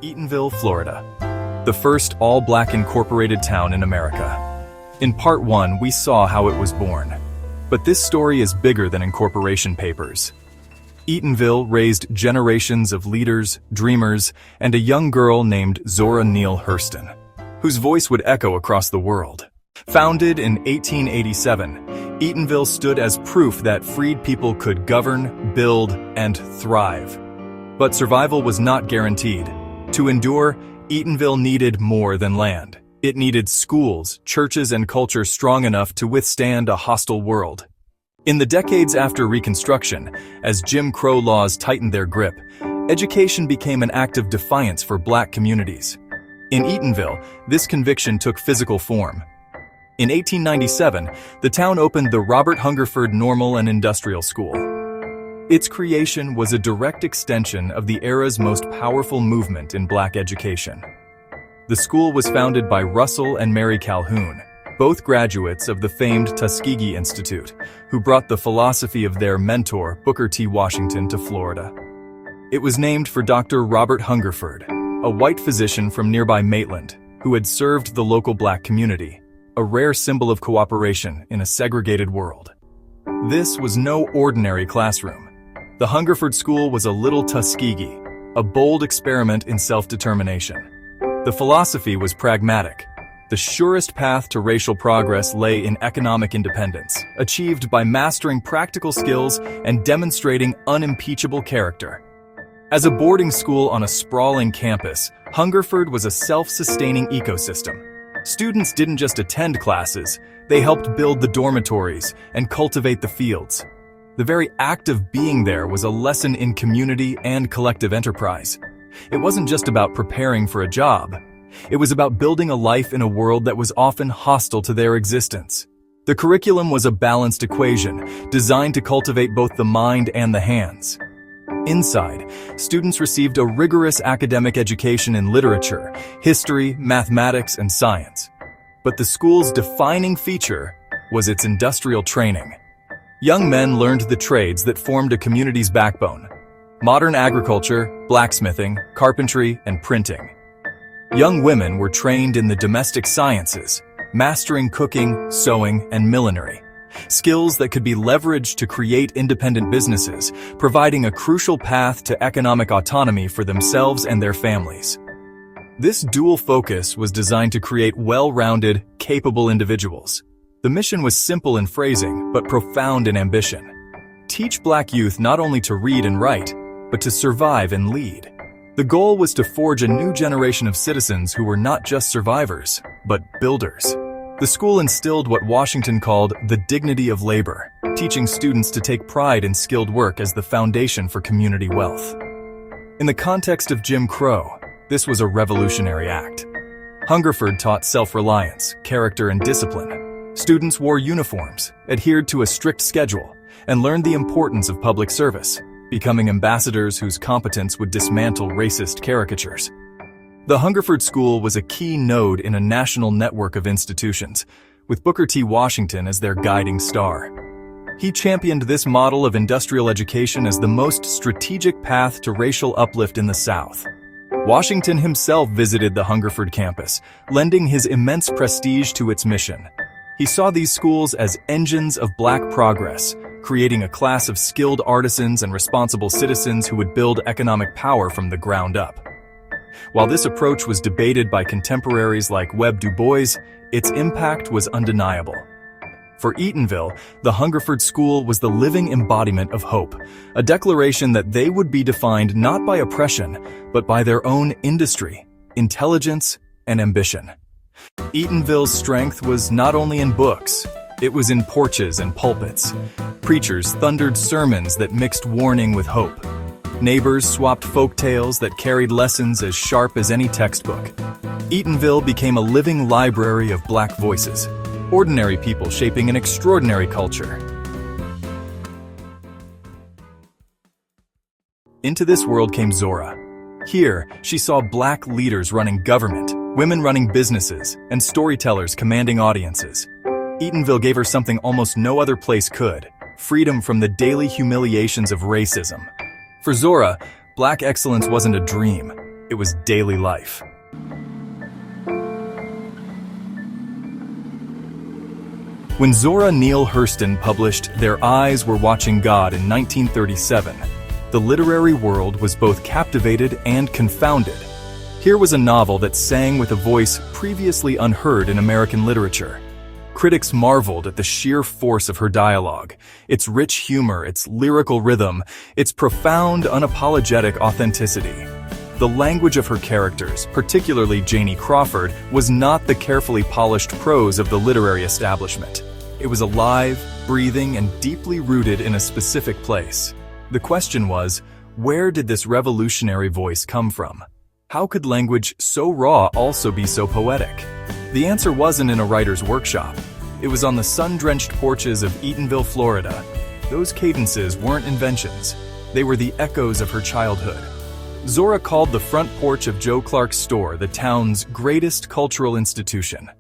Eatonville, Florida, the first all-black incorporated town in America. In part 1, we saw how it was born. But this story is bigger than incorporation papers. Eatonville raised generations of leaders, dreamers, and a young girl named Zora Neale Hurston, whose voice would echo across the world. Founded in 1887, Eatonville stood as proof that freed people could govern, build, and thrive. But survival was not guaranteed. To endure, Eatonville needed more than land. It needed schools, churches, and culture strong enough to withstand a hostile world. In the decades after Reconstruction, as Jim Crow laws tightened their grip, education became an act of defiance for black communities. In Eatonville, this conviction took physical form. In 1897, the town opened the Robert Hungerford Normal and Industrial School. Its creation was a direct extension of the era's most powerful movement in black education. The school was founded by Russell and Mary Calhoun, both graduates of the famed Tuskegee Institute, who brought the philosophy of their mentor, Booker T. Washington, to Florida. It was named for Dr. Robert Hungerford, a white physician from nearby Maitland, who had served the local black community, a rare symbol of cooperation in a segregated world. This was no ordinary classroom. The Hungerford School was a little Tuskegee, a bold experiment in self-determination. The philosophy was pragmatic. The surest path to racial progress lay in economic independence, achieved by mastering practical skills and demonstrating unimpeachable character. As a boarding school on a sprawling campus, Hungerford was a self-sustaining ecosystem. Students didn't just attend classes, they helped build the dormitories and cultivate the fields. The very act of being there was a lesson in community and collective enterprise. It wasn't just about preparing for a job. It was about building a life in a world that was often hostile to their existence. The curriculum was a balanced equation, designed to cultivate both the mind and the hands. Inside, students received a rigorous academic education in literature, history, mathematics, and science. But the school's defining feature was its industrial training. Young men learned the trades that formed a community's backbone: modern agriculture, blacksmithing, carpentry, and printing. Young women were trained in the domestic sciences, mastering cooking, sewing, and millinery, skills that could be leveraged to create independent businesses, providing a crucial path to economic autonomy for themselves and their families. This dual focus was designed to create well-rounded, capable individuals. The mission was simple in phrasing, but profound in ambition. Teach black youth not only to read and write, but to survive and lead. The goal was to forge a new generation of citizens who were not just survivors, but builders. The school instilled what Washington called the dignity of labor, teaching students to take pride in skilled work as the foundation for community wealth. In the context of Jim Crow, this was a revolutionary act. Hungerford taught self-reliance, character, and discipline. Students wore uniforms, adhered to a strict schedule, and learned the importance of public service, becoming ambassadors whose competence would dismantle racist caricatures. The Hungerford School was a key node in a national network of institutions, with Booker T. Washington as their guiding star. He championed this model of industrial education as the most strategic path to racial uplift in the South. Washington himself visited the Hungerford campus, lending his immense prestige to its mission. He saw these schools as engines of black progress, creating a class of skilled artisans and responsible citizens who would build economic power from the ground up. While this approach was debated by contemporaries like Webb Du Bois, its impact was undeniable. For Eatonville, the Hungerford School was the living embodiment of hope, a declaration that they would be defined not by oppression, but by their own industry, intelligence, and ambition. Eatonville's strength was not only in books, it was in porches and pulpits. Preachers thundered sermons that mixed warning with hope. Neighbors swapped folk tales that carried lessons as sharp as any textbook. Eatonville became a living library of black voices, ordinary people shaping an extraordinary culture. Into this world came Zora. Here, she saw black leaders running government, women running businesses, and storytellers commanding audiences. Eatonville gave her something almost no other place could: freedom from the daily humiliations of racism. For Zora, black excellence wasn't a dream. It was daily life. When Zora Neale Hurston published Their Eyes Were Watching God in 1937, the literary world was both captivated and confounded. Here was a novel that sang with a voice previously unheard in American literature. Critics marveled at the sheer force of her dialogue, its rich humor, its lyrical rhythm, its profound, unapologetic authenticity. The language of her characters, particularly Janie Crawford, was not the carefully polished prose of the literary establishment. It was alive, breathing, and deeply rooted in a specific place. The question was, where did this revolutionary voice come from? How could language so raw also be so poetic? The answer wasn't in a writer's workshop. It was on the sun-drenched porches of Eatonville, Florida. Those cadences weren't inventions. They were the echoes of her childhood. Zora called the front porch of Joe Clark's store the town's greatest cultural institution.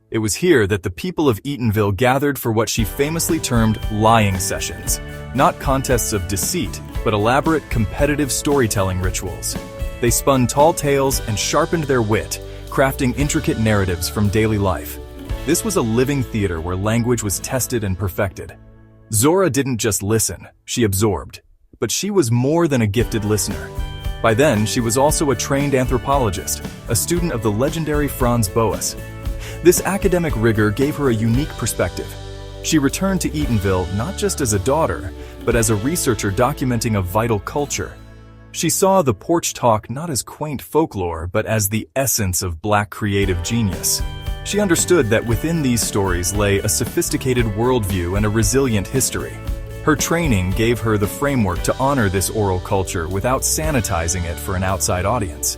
It was here that the people of Eatonville gathered for what she famously termed lying sessions, not contests of deceit, but elaborate competitive storytelling rituals. They spun tall tales and sharpened their wit, crafting intricate narratives from daily life. This was a living theater where language was tested and perfected. Zora didn't just listen, she absorbed. But she was more than a gifted listener. By then, she was also a trained anthropologist, a student of the legendary Franz Boas. This academic rigor gave her a unique perspective. She returned to Eatonville not just as a daughter, but as a researcher documenting a vital culture. She saw the porch talk not as quaint folklore, but as the essence of Black creative genius. She understood that within these stories lay a sophisticated worldview and a resilient history. Her training gave her the framework to honor this oral culture without sanitizing it for an outside audience.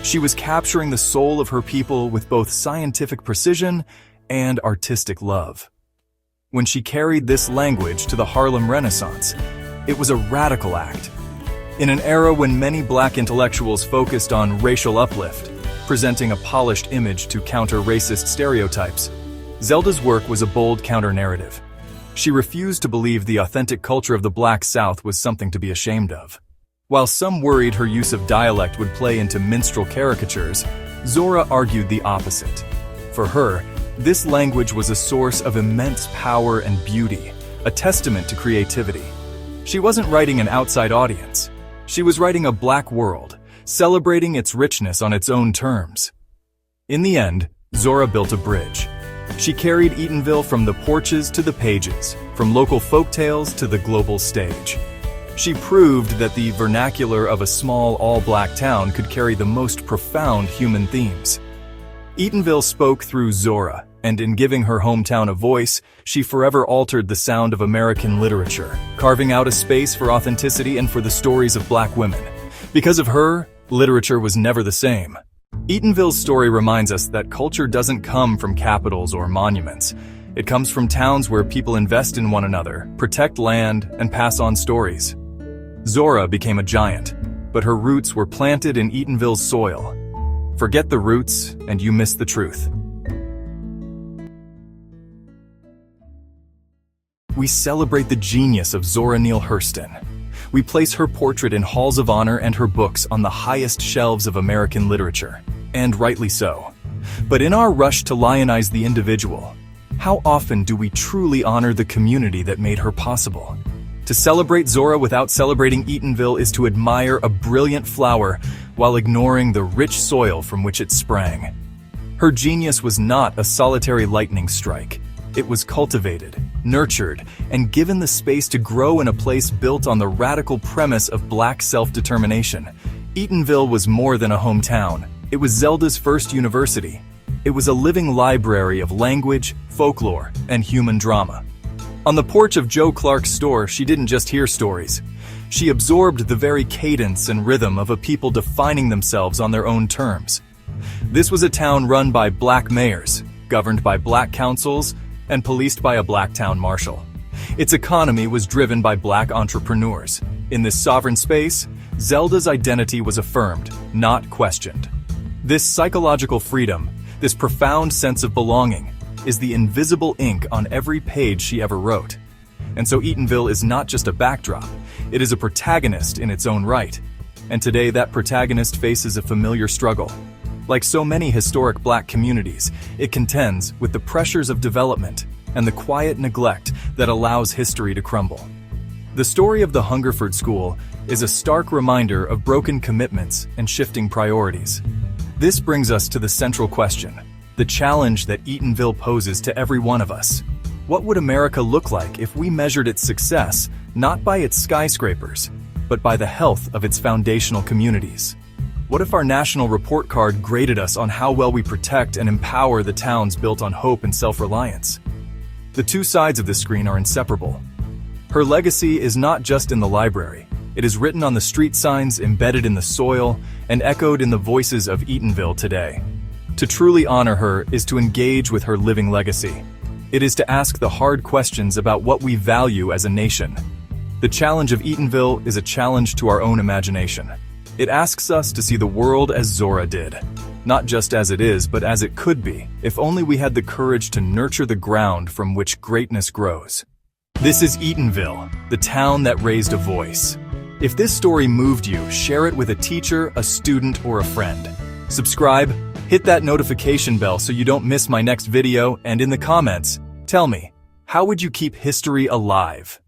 She was capturing the soul of her people with both scientific precision and artistic love. When she carried this language to the Harlem Renaissance, it was a radical act. In an era when many Black intellectuals focused on racial uplift, presenting a polished image to counter racist stereotypes, Zelda's work was a bold counter-narrative. She refused to believe the authentic culture of the Black South was something to be ashamed of. While some worried her use of dialect would play into minstrel caricatures, Zora argued the opposite. For her, this language was a source of immense power and beauty, a testament to creativity. She wasn't writing an outside audience. She was writing a Black world, celebrating its richness on its own terms. In the end, Zora built a bridge. She carried Eatonville from the porches to the pages, from local folktales to the global stage. She proved that the vernacular of a small, all-Black town could carry the most profound human themes. Eatonville spoke through Zora, and in giving her hometown a voice, she forever altered the sound of American literature, carving out a space for authenticity and for the stories of Black women. Because of her, literature was never the same. Eatonville's story reminds us that culture doesn't come from capitals or monuments. It comes from towns where people invest in one another, protect land, and pass on stories. Zora became a giant, but her roots were planted in Eatonville's soil. Forget the roots, and you miss the truth. We celebrate the genius of Zora Neale Hurston. We place her portrait in halls of honor and her books on the highest shelves of American literature, and rightly so. But in our rush to lionize the individual, how often do we truly honor the community that made her possible? To celebrate Zora without celebrating Eatonville is to admire a brilliant flower while ignoring the rich soil from which it sprang. Her genius was not a solitary lightning strike. It was cultivated, nurtured, and given the space to grow in a place built on the radical premise of Black self-determination. Eatonville was more than a hometown. It was Zelda's first university. It was a living library of language, folklore, and human drama. On the porch of Joe Clark's store, she didn't just hear stories. She absorbed the very cadence and rhythm of a people defining themselves on their own terms. This was a town run by Black mayors, governed by Black councils, and policed by a Black town marshal. Its economy was driven by Black entrepreneurs. In this sovereign space, Zelda's identity was affirmed, not questioned. This psychological freedom, this profound sense of belonging, is the invisible ink on every page she ever wrote. And so Eatonville is not just a backdrop, it is a protagonist in its own right. and today that protagonist faces a familiar struggle. Like so many historic Black communities, it contends with the pressures of development and the quiet neglect that allows history to crumble. The story of the Hungerford School is a stark reminder of broken commitments and shifting priorities. This brings us to the central question, the challenge that Eatonville poses to every one of us. What would America look like if we measured its success not by its skyscrapers, but by the health of its foundational communities? What if our national report card graded us on how well we protect and empower the towns built on hope and self-reliance? The two sides of this screen are inseparable. Her legacy is not just in the library. It is written on the street signs, embedded in the soil, and echoed in the voices of Eatonville today. To truly honor her is to engage with her living legacy. It is to ask the hard questions about what we value as a nation. The challenge of Eatonville is a challenge to our own imagination. It asks us to see the world as Zora did. Not just as it is, but as it could be, if only we had the courage to nurture the ground from which greatness grows. This is Eatonville, the town that raised a voice. If this story moved you, share it with a teacher, a student, or a friend. Subscribe, hit that notification bell so you don't miss my next video, and in the comments, tell me, how would you keep history alive?